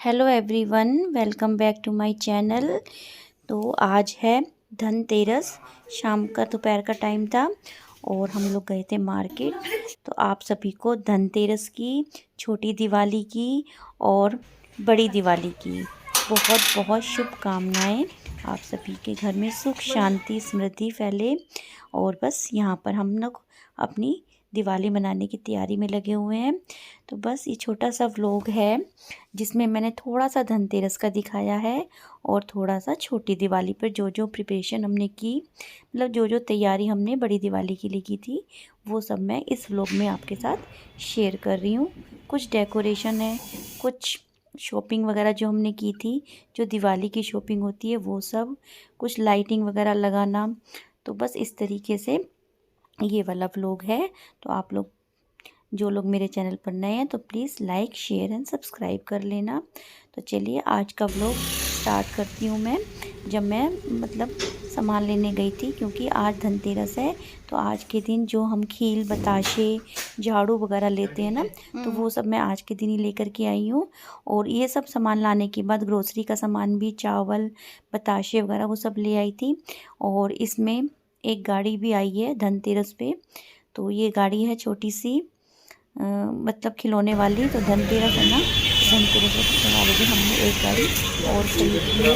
Hello everyone, welcome back to my channel. तो आज है धनतेरस। शाम का दोपहर का टाइम था और हम लोग गए थे मार्केट। तो आप सभी को धनतेरस की, छोटी दिवाली की और बड़ी दिवाली की बहुत बहुत शुभकामनाएं। आप सभी के घर में सुख शांति समृद्धि फैले। और बस यहाँ पर हम लोग अपनी दिवाली मनाने की तैयारी में लगे हुए हैं। तो बस ये छोटा सा व्लॉग है जिसमें मैंने थोड़ा सा धनतेरस का दिखाया है और थोड़ा सा छोटी दिवाली पर जो जो प्रिपरेशन हमने की, मतलब जो जो तैयारी हमने बड़ी दिवाली के लिए की थी, वो सब मैं इस व्लॉग में आपके साथ शेयर कर रही हूँ। कुछ डेकोरेशन है, कुछ शॉपिंग वगैरह जो हमने की थी, जो दिवाली की शॉपिंग होती है वो सब, कुछ लाइटिंग वगैरह लगाना। तो बस इस तरीके से ये वाला व्लॉग है। तो आप लोग, जो लोग मेरे चैनल पर नए हैं, तो please like share and subscribe कर लेना। तो चलिए आज का व्लॉग स्टार्ट करती हूँ मैं। जब मैं सामान लेने गई थी, क्योंकि आज धनतेरस है, तो आज के दिन जो हम खील बताशे झाड़ू वगैरह लेते हैं ना, तो वो सब मैं आज के दिन ही लेकर के आई हूँ। और ये सब सामान लाने के बाद ग्रोसरी का सामान भी, चावल बताशे वगैरह वो सब ले आई थी। और इसमें एक गाड़ी भी आई है धनतेरस पे। तो ये गाड़ी है छोटी सी, खिलौने वाली। तो धनतेरस है ना, धनतेरस वाले दिन हमने एक गाड़ी और खरीद ली है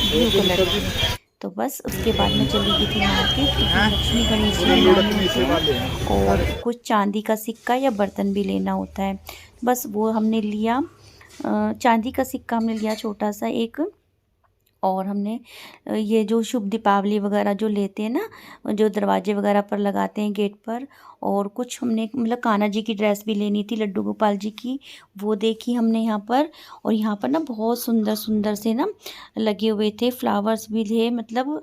ब्लू कलर की। तो बस उसके बाद मैं चली गई थी मार्केट, क्योंकि लक्ष्मी गणेश जी बनाने होते हैं और कुछ चांदी का सिक्का या बर्तन भी लेना होता है। बस वो हमने लिया। चांदी का सिक्का हमने लिया छोटा सा एक। और हमने ये जो शुभ दीपावली वगैरह जो लेते हैं ना, जो दरवाजे वगैरह पर लगाते हैं गेट पर। और कुछ हमने कान्हा जी की ड्रेस भी लेनी थी, लड्डू गोपाल जी की, वो देखी हमने यहाँ पर। और यहाँ पर ना बहुत सुंदर सुंदर से ना लगे हुए थे, फ्लावर्स भी थे,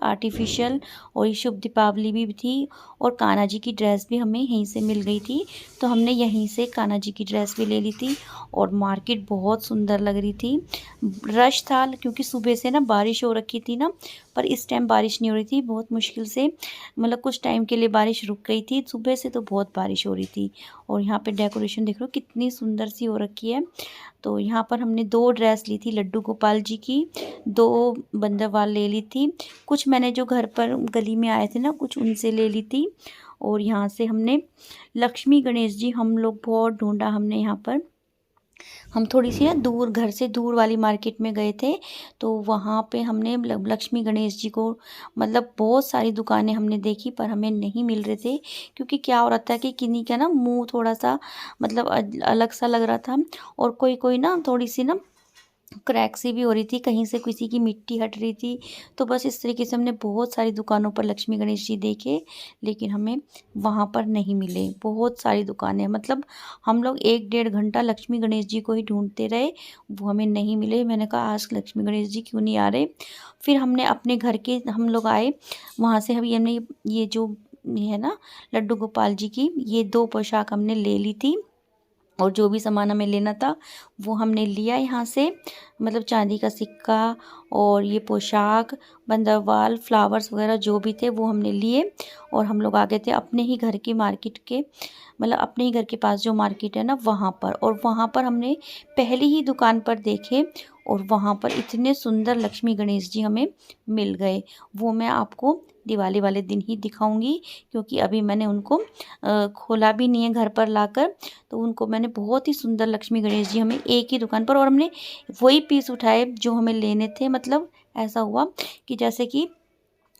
आर्टिफिशियल। और ये शुभ दीपावली भी थी। और कान्हा जी की ड्रेस भी हमें यहीं से मिल गई थी, तो हमने यहीं से कान्हा जी की ड्रेस भी ले ली थी। और मार्केट बहुत सुंदर लग रही थी। रश था क्योंकि सुबह से ना बारिश हो रखी थी ना, पर इस टाइम बारिश नहीं हो रही थी। बहुत मुश्किल से, कुछ टाइम के लिए बारिश रुक गई थी। सुबह से तो बहुत बारिश हो रही थी। और यहाँ पे डेकोरेशन देख लो कितनी सुंदर सी हो रखी है। तो यहाँ पर हमने 2 ड्रेस ली थी लड्डू गोपाल जी की, 2 बंदरवाल ले ली थी। कुछ मैंने जो घर पर गली में आए थे ना, कुछ उनसे ले ली थी। और यहाँ से हमने लक्ष्मी गणेश जी, हम लोग बहुत ढूंढा हमने यहाँ पर। हम थोड़ी सी ना दूर, घर से दूर वाली मार्केट में गए थे। तो वहाँ पे हमने लक्ष्मी गणेश जी को, बहुत सारी दुकानें हमने देखी, पर हमें नहीं मिल रहे थे। क्योंकि क्या हो रहा था कि किन्हीं का ना मुंह थोड़ा सा अलग सा लग रहा था। और कोई कोई ना थोड़ी सी ना क्रैक सी भी हो रही थी, कहीं से किसी की मिट्टी हट रही थी। तो बस इस तरीके से हमने बहुत सारी दुकानों पर लक्ष्मी गणेश जी देखे, लेकिन हमें वहाँ पर नहीं मिले। बहुत सारी दुकानें, हम लोग 1 डेढ़ घंटा लक्ष्मी गणेश जी को ही ढूंढते रहे, वो हमें नहीं मिले। मैंने कहा आज लक्ष्मी गणेश जी क्यों नहीं आ रहे। फिर हमने अपने घर के, हम लोग आए वहाँ से। हमने ये जो ये है ना लड्डू गोपाल जी की, ये 2 पोशाक हमने ले ली थी। और जो भी सामान हमें लेना था वो हमने लिया यहाँ से, चांदी का सिक्का और ये पोशाक, बंदरवाल, फ्लावर्स वगैरह जो भी थे वो हमने लिए। और हम लोग आ गए थे अपने ही घर की मार्केट के, अपने ही घर के पास जो मार्केट है ना वहाँ पर। और वहाँ पर हमने पहली ही दुकान पर देखे, और वहाँ पर इतने सुंदर लक्ष्मी गणेश जी हमें मिल गए। वो मैं आपको दिवाली वाले दिन ही दिखाऊंगी, क्योंकि अभी मैंने उनको खोला भी नहीं है घर पर लाकर। तो उनको मैंने, बहुत ही सुंदर लक्ष्मी गणेश जी हमें एक ही दुकान पर, और हमने वही पीस उठाए जो हमें लेने थे। ऐसा हुआ कि जैसे कि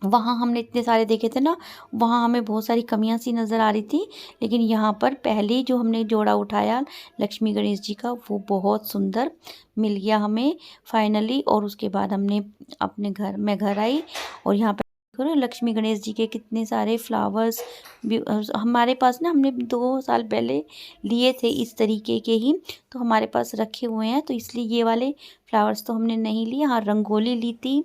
वहाँ हमने इतने सारे देखे थे ना, वहाँ हमें बहुत सारी कमियां सी नज़र आ रही थी। लेकिन यहाँ पर पहले ही जो हमने जोड़ा उठाया लक्ष्मी गणेश जी का, वो बहुत सुंदर मिल गया हमें फाइनली। और उसके बाद हमने अपने घर, मैं घर आई। और यहाँ पर देखो लक्ष्मी गणेश जी के कितने सारे फ्लावर्स भी हमारे पास ना, हमने 2 साल पहले लिए थे इस तरीके के ही, तो हमारे पास रखे हुए हैं। तो इसलिए ये वाले फ्लावर्स तो हमने नहीं लिए। हाँ, रंगोली ली थी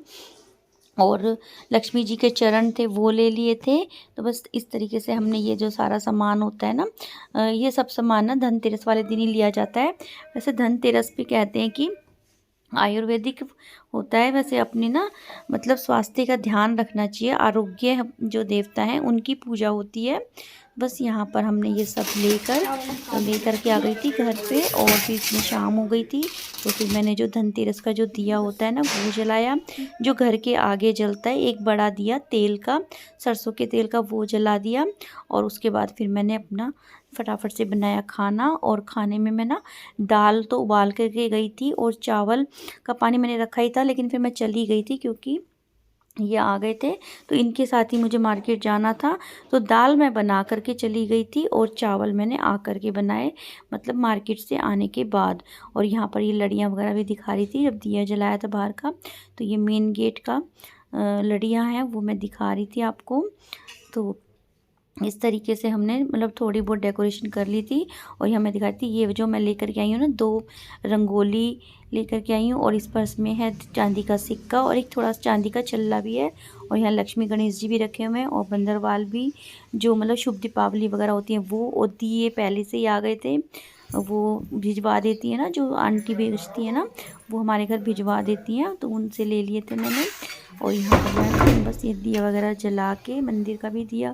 और लक्ष्मी जी के चरण थे वो ले लिए थे। तो बस इस तरीके से हमने ये जो सारा सामान होता है ना, ये सब सामान ना धनतेरस वाले दिन ही लिया जाता है। वैसे धनतेरस भी कहते हैं कि आयुर्वेदिक होता है। वैसे अपने ना मतलब स्वास्थ्य का ध्यान रखना चाहिए। आरोग्य जो देवता हैं उनकी पूजा होती है। बस यहाँ पर हमने ये सब लेकर के आ गई थी घर पे, और फिर इतनी शाम हो गई थी तो फिर मैंने जो धनतेरस का जो दिया होता है ना वो जलाया, जो घर के आगे जलता है, एक बड़ा दिया तेल का, सरसों के तेल का, वो जला दिया। और उसके बाद फिर मैंने अपना फटाफट से बनाया खाना। और खाने में मैं ना दाल तो उबाल करके गई थी, और चावल का पानी मैंने रखा ही था, लेकिन फिर मैं चली गई थी क्योंकि ये आ गए थे तो इनके साथ ही मुझे मार्केट जाना था। तो दाल मैं बना करके चली गई थी और चावल मैंने आ करके बनाए, मतलब मार्केट से आने के बाद। और यहाँ पर ये लड़ियाँ वगैरह भी दिखा रही थी जब दिया जलाया था बाहर का। तो ये मेन गेट का लड़ियाँ हैं वो मैं दिखा रही थी आपको। तो इस तरीके से हमने मतलब थोड़ी बहुत डेकोरेशन कर ली थी। और यहाँ मैं दिखाई थी ये जो मैं लेकर के आई हूँ ना, 2 रंगोली लेकर के आई हूँ, और इस पर्स में है चांदी का सिक्का और एक थोड़ा सा चांदी का छल्ला भी है। और यहाँ लक्ष्मी गणेश जी भी रखे हुए हैं, और बंदरवाल भी, जो मतलब शुभ दीपावली वगैरह होती है वो। और दिए पहले से ही आ गए थे, वो भिजवा देती है ना, जो आंटी बेचती है ना वो हमारे घर भिजवा देती हैं, तो उनसे ले लिए थे मैंने। और यहाँ पर मैं बस ये दिया वगैरह जला के, मंदिर का भी दिया,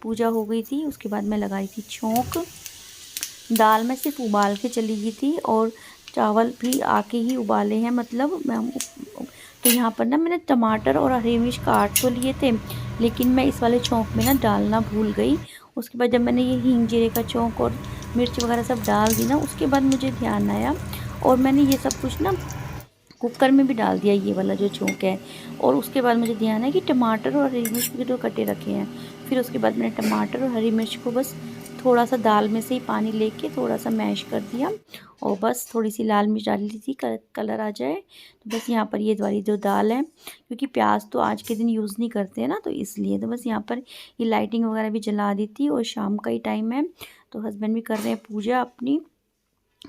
पूजा हो गई थी। उसके बाद मैं लगाई थी छोंक। दाल में सिर्फ उबाल के चली गई थी, और चावल भी आके ही उबाले हैं, मतलब मैं। तो यहाँ पर ना मैंने टमाटर और हरी मिर्च काट तो लिए थे, लेकिन मैं इस वाले छोंक में ना डालना भूल गई। उसके बाद जब मैंने ये हींग जीरे का छोंक और मिर्च वगैरह सब डाल दी ना, उसके बाद मुझे ध्यान आया और मैंने ये सब कुछ ना कुकर में भी डाल दिया, ये वाला जो छोंक है। और उसके बाद मुझे ध्यान है कि टमाटर और हरी मिर्च के तो कटे रखे हैं। फिर उसके बाद मैंने टमाटर और हरी मिर्च को बस थोड़ा सा दाल में से ही पानी लेके थोड़ा सा मैश कर दिया, और बस थोड़ी सी लाल मिर्च डाल दी थी कलर आ जाए। तो बस यहाँ पर ये वाली जो दाल है, क्योंकि प्याज तो आज के दिन यूज़ नहीं करते हैं ना, तो इसलिए तो बस यहाँ पर ये लाइटिंग वगैरह भी जला दी थी। और शाम का ही टाइम है, तो हस्बैंड भी कर रहे हैं पूजा अपनी,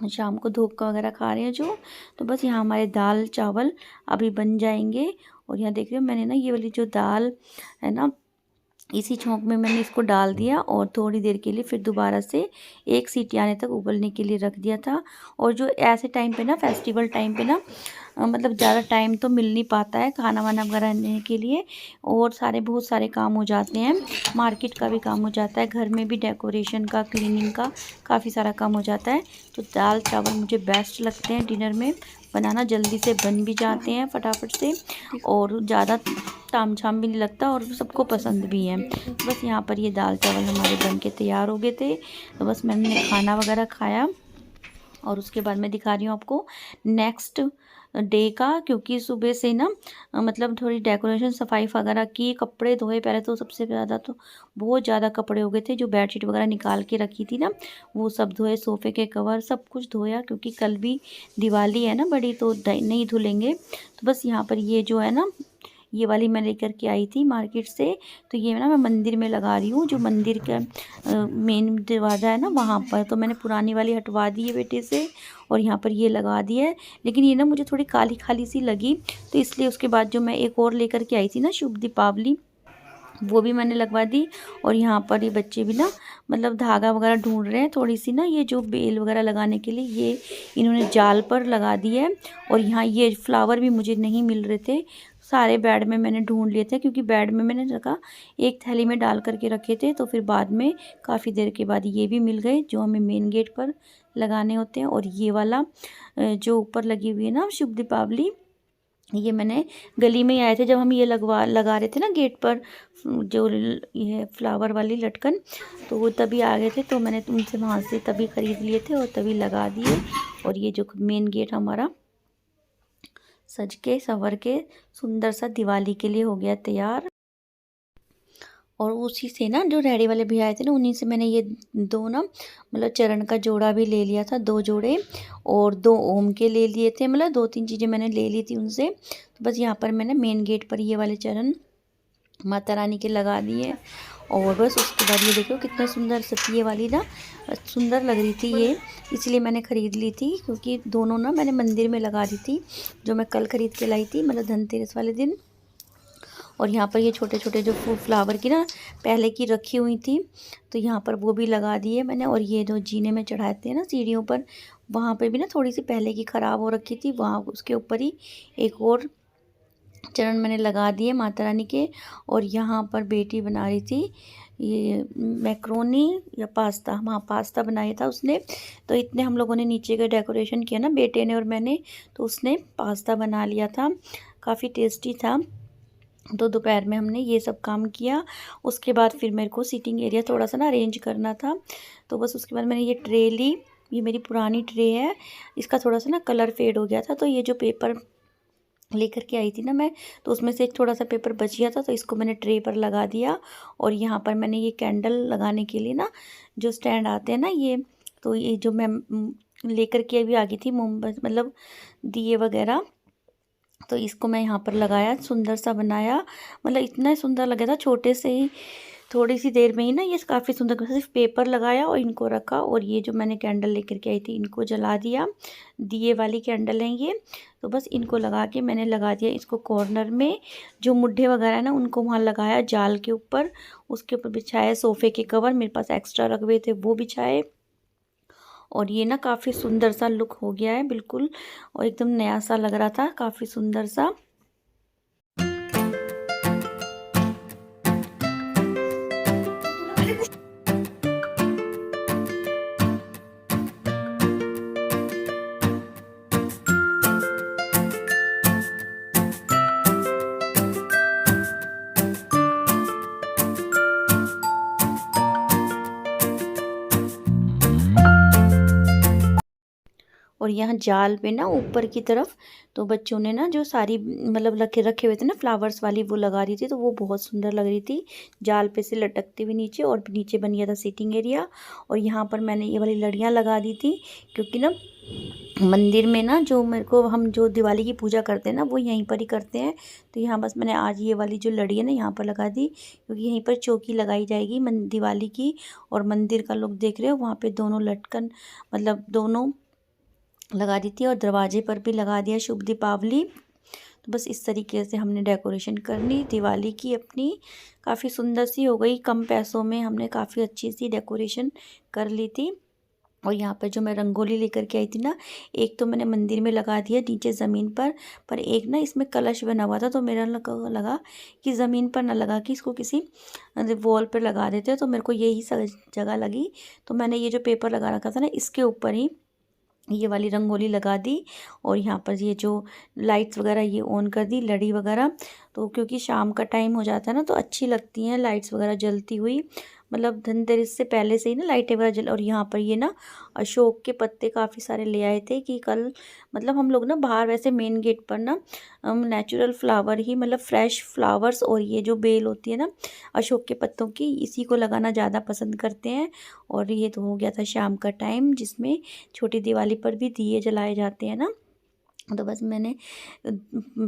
शाम को धूप का वगैरह खा रहे हैं जो। तो बस यहाँ हमारे दाल चावल अभी बन जाएंगे। और यहाँ देख रहे हो मैंने ना ये वाली जो दाल है ना, इसी छोंक में मैंने इसको डाल दिया, और थोड़ी देर के लिए फिर दोबारा से 1 सीटी आने तक उबलने के लिए रख दिया था। और जो ऐसे टाइम पे ना, फेस्टिवल टाइम पे ना, मतलब ज़्यादा टाइम तो मिल नहीं पाता है खाना वाना बनाने के लिए, और बहुत सारे काम हो जाते हैं, मार्केट का भी काम हो जाता है, घर में भी डेकोरेशन का, क्लीनिंग का काफ़ी सारा काम हो जाता है। तो दाल चावल मुझे बेस्ट लगते हैं डिनर में बनाना, जल्दी से बन भी जाते हैं फटाफट से, और ज़्यादा ताम झाम भी नहीं लगता, और सबको पसंद भी है। बस यहाँ पर ये दाल चावल हमारे बन के तैयार हो गए थे। तो बस मैंने खाना वगैरह खाया, और उसके बाद मैं दिखा रही हूँ आपको नेक्स्ट डे का, क्योंकि सुबह से ना मतलब थोड़ी डेकोरेशन सफाई वगैरह की, कपड़े धोए। पहले तो सबसे ज़्यादा तो बहुत ज़्यादा कपड़े हो गए थे, जो बेडशीट वगैरह निकाल के रखी थी ना वो सब धोए, सोफ़े के कवर सब कुछ धोया, क्योंकि कल भी दिवाली है ना बड़ी, तो नहीं धुलेंगे। तो बस यहाँ पर ये जो है ना, ये वाली मैं लेकर के आई थी मार्केट से। तो ये ना मैं मंदिर में लगा रही हूँ, जो मंदिर का मेन दरवाज़ा है ना वहाँ पर। तो मैंने पुरानी वाली हटवा दी है बेटे से, और यहाँ पर ये लगा दी है। लेकिन ये ना मुझे थोड़ी काली खाली सी लगी, तो इसलिए उसके बाद जो मैं एक और लेकर के आई थी ना, शुभ दीपावली, वो भी मैंने लगवा दी। और यहाँ पर ये बच्चे भी ना मतलब धागा वगैरह ढूंढ रहे हैं, थोड़ी सी ना ये जो बेल वगैरह लगाने के लिए ये इन्होंने जाल पर लगा दी है। और यहाँ ये फ्लावर भी मुझे नहीं मिल रहे थे, सारे बेड में मैंने ढूंढ लिए थे, क्योंकि बेड में मैंने रखा एक थैली में डाल करके रखे थे, तो फिर बाद में काफ़ी देर के बाद ये भी मिल गए, जो हमें मेन गेट पर लगाने होते हैं। और ये वाला जो ऊपर लगी हुई है ना शुभ दीपावली, ये मैंने गली में ही आए थे जब हम ये लगा रहे थे ना गेट पर, जो ये फ्लावर वाली लटकन, तो वो तभी आ गए थे, तो मैंने उनसे वहाँ से तभी ख़रीद लिए थे और तभी लगा दिए। और ये जो मेन गेट हमारा सज के संवर के सुंदर सा दिवाली के लिए हो गया तैयार। और उसी से ना जो रेडी वाले भैया आए थे ना, उन्हीं से मैंने ये 2 ना मतलब चरण का जोड़ा भी ले लिया था, 2 जोड़े, और 2 ओम के ले लिए थे, मतलब 2-3 चीज़ें मैंने ले ली थी उनसे। तो बस यहाँ पर मैंने मेन गेट पर ये वाले चरण माता रानी के लगा दिए। और बस उसके बाद ये देखो कितना सुंदर सतिये वाली ना, सुंदर लग रही थी ये, इसलिए मैंने ख़रीद ली थी, क्योंकि दोनों ना मैंने मंदिर में लगा दी थी, जो मैं कल ख़रीद के लाई थी, मतलब धनतेरस वाले दिन। और यहाँ पर ये छोटे छोटे जो फ्लावर की ना पहले की रखी हुई थी, तो यहाँ पर वो भी लगा दिए मैंने। और ये जो जीने में चढ़ाते हैं ना सीढ़ियों पर, वहाँ पर भी ना थोड़ी सी पहले की ख़राब हो रखी थी, वहाँ उसके ऊपर ही एक और चरण मैंने लगा दिए माता रानी के। और यहाँ पर बेटी बना रही थी ये मैक्रोनी या पास्ता, हाँ पास्ता बनाया था उसने। तो इतने हम लोगों ने नीचे का डेकोरेशन किया ना, बेटे ने और मैंने, तो उसने पास्ता बना लिया था, काफ़ी टेस्टी था। तो दोपहर में हमने ये सब काम किया। उसके बाद फिर मेरे को सीटिंग एरिया थोड़ा सा ना अरेंज करना था। तो बस उसके बाद मैंने ये ट्रे ली, ये मेरी पुरानी ट्रे है, इसका थोड़ा सा ना कलर फेड हो गया था। तो ये जो पेपर लेकर के आई थी ना मैं, तो उसमें से एक थोड़ा सा पेपर बच गया था, तो इसको मैंने ट्रे पर लगा दिया। और यहाँ पर मैंने ये कैंडल लगाने के लिए ना जो स्टैंड आते हैं ना ये, तो ये जो मैं लेकर के अभी आ गई थी मोमबत्ती मतलब दिए वगैरह, तो इसको मैं यहाँ पर लगाया, सुंदर सा बनाया। मतलब इतना सुंदर लगा था छोटे से ही, थोड़ी सी देर में ही ना ये काफ़ी सुंदर, सिर्फ पेपर लगाया और इनको रखा। और ये जो मैंने कैंडल लेकर के आई थी इनको जला दिया, दिए वाली कैंडल हैं ये। तो बस इनको लगा के मैंने लगा दिया इसको कॉर्नर में, जो मुड्ढे वगैरह ना उनको वहाँ लगाया जाल के ऊपर, उसके ऊपर बिछाया सोफ़े के कवर, मेरे पास एक्स्ट्रा रखे हुए थे वो बिछाए। और ये ना काफ़ी सुंदर सा लुक हो गया है बिल्कुल, और एकदम नया सा लग रहा था, काफ़ी सुंदर सा। और यहाँ जाल पे ना ऊपर की तरफ तो बच्चों ने ना जो सारी मतलब रखे हुए थे ना फ्लावर्स वाली, वो लगा रही थी, तो वो बहुत सुंदर लग रही थी जाल पे से लटकते हुए नीचे। और नीचे बन गया था सीटिंग एरिया। और यहाँ पर मैंने ये वाली लड़ियाँ लगा दी थी, क्योंकि ना मंदिर में ना जो मेरे को, हम जो दिवाली की पूजा करते हैं ना वो यहीं पर ही करते हैं। तो यहाँ बस मैंने आज ये वाली जो लड़ी है ना यहाँ पर लगा दी, क्योंकि यहीं पर चौकी लगाई जाएगी दिवाली की। और मंदिर का लुक देख रहे हो, वहाँ पे दोनों लटकन मतलब दोनों लगा दी थी, और दरवाजे पर भी लगा दिया शुभ दीपावली। तो बस इस तरीके से हमने डेकोरेशन करनी दिवाली की अपनी, काफ़ी सुंदर सी हो गई, कम पैसों में हमने काफ़ी अच्छी सी डेकोरेशन कर ली थी। और यहाँ पर जो मैं रंगोली लेकर के आई थी ना, एक तो मैंने मंदिर में लगा दिया नीचे ज़मीन पर एक ना इसमें कलश बना हुआ था, तो मेरा लगा कि ज़मीन पर ना लगा कि इसको किसी वॉल पर लगा देते हैं, तो मेरे को यही जगह लगी। तो मैंने ये जो पेपर लगा रखा था ना इसके ऊपर ही ये वाली रंगोली लगा दी। और यहाँ पर ये जो लाइट्स वगैरह ये ऑन कर दी, लड़ी वगैरह, तो क्योंकि शाम का टाइम हो जाता है ना तो अच्छी लगती हैं लाइट्स वगैरह जलती हुई, मतलब धनतेरस से पहले से ही ना लाइटें वगैरह जल। और यहाँ पर ये ना अशोक के पत्ते काफ़ी सारे ले आए थे कि कल मतलब हम लोग ना बाहर वैसे मेन गेट पर ना नेचुरल फ्लावर ही मतलब फ्रेश फ्लावर्स, और ये जो बेल होती है ना अशोक के पत्तों की, इसी को लगाना ज़्यादा पसंद करते हैं। और ये तो हो गया था शाम का टाइम, जिसमें छोटी दिवाली पर भी दिए जलाए जाते हैं ना। तो बस मैंने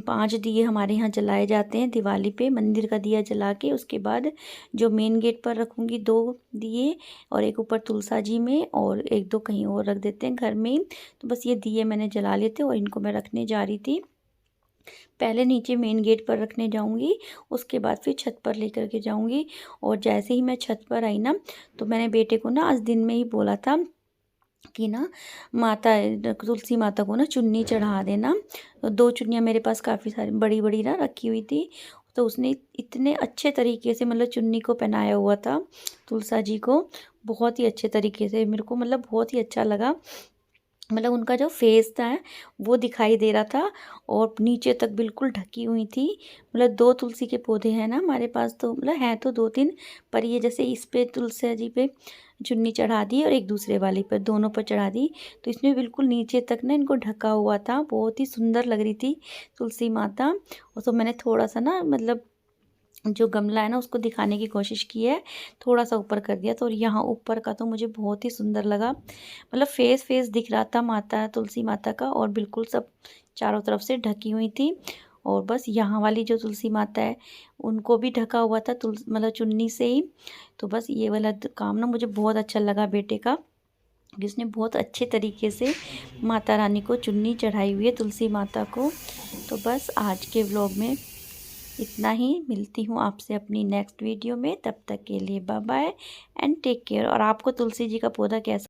5 दिए हमारे यहाँ जलाए जाते हैं दिवाली पे, मंदिर का दिया जला के उसके बाद जो मेन गेट पर रखूँगी 2 दिए, और एक ऊपर तुलसा जी में और 1-2 कहीं और रख देते हैं घर में ही। तो बस ये दिए मैंने जला लेते और इनको मैं रखने जा रही थी। पहले नीचे मेन गेट पर रखने जाऊंगी, उसके बाद फिर छत पर लेकर के जाऊंगी। और जैसे ही मैं छत पर आई ना, तो मैंने बेटे को ना आज दिन में ही बोला था कि ना माता तुलसी माता को ना चुन्नी चढ़ा देना। तो 2 चुन्नियाँ मेरे पास काफ़ी सारी बड़ी बड़ी ना रखी हुई थी, तो उसने इतने अच्छे तरीके से मतलब चुन्नी को पहनाया हुआ था तुलसा जी को, बहुत ही अच्छे तरीके से, मेरे को मतलब बहुत ही अच्छा लगा। मतलब उनका जो फेस था वो दिखाई दे रहा था, और नीचे तक बिल्कुल ढकी हुई थी। मतलब 2 तुलसी के पौधे हैं ना हमारे पास, तो मतलब हैं तो 2-3, पर ये जैसे इस पे तुलसी जी पे चुन्नी चढ़ा दी और एक दूसरे वाले पर, दोनों पर चढ़ा दी, तो इसमें बिल्कुल नीचे तक ना इनको ढका हुआ था, बहुत ही सुंदर लग रही थी तुलसी माता। और तो मैंने थोड़ा सा ना मतलब जो गमला है ना उसको दिखाने की कोशिश की है, थोड़ा सा ऊपर कर दिया। तो यहाँ ऊपर का तो मुझे बहुत ही सुंदर लगा, मतलब फेस दिख रहा था माता तुलसी माता का, और बिल्कुल सब चारों तरफ से ढकी हुई थी। और बस यहाँ वाली जो तुलसी माता है उनको भी ढका हुआ था मतलब चुन्नी से ही। तो बस ये वाला काम ना मुझे बहुत अच्छा लगा बेटे का, जिसने बहुत अच्छे तरीके से माता रानी को चुन्नी चढ़ाई हुई है तुलसी माता को। तो बस आज के व्लॉग में इतना ही, मिलती हूँ आपसे अपनी नेक्स्ट वीडियो में, तब तक के लिए bye bye and take care. और आपको तुलसी जी का पौधा कैसा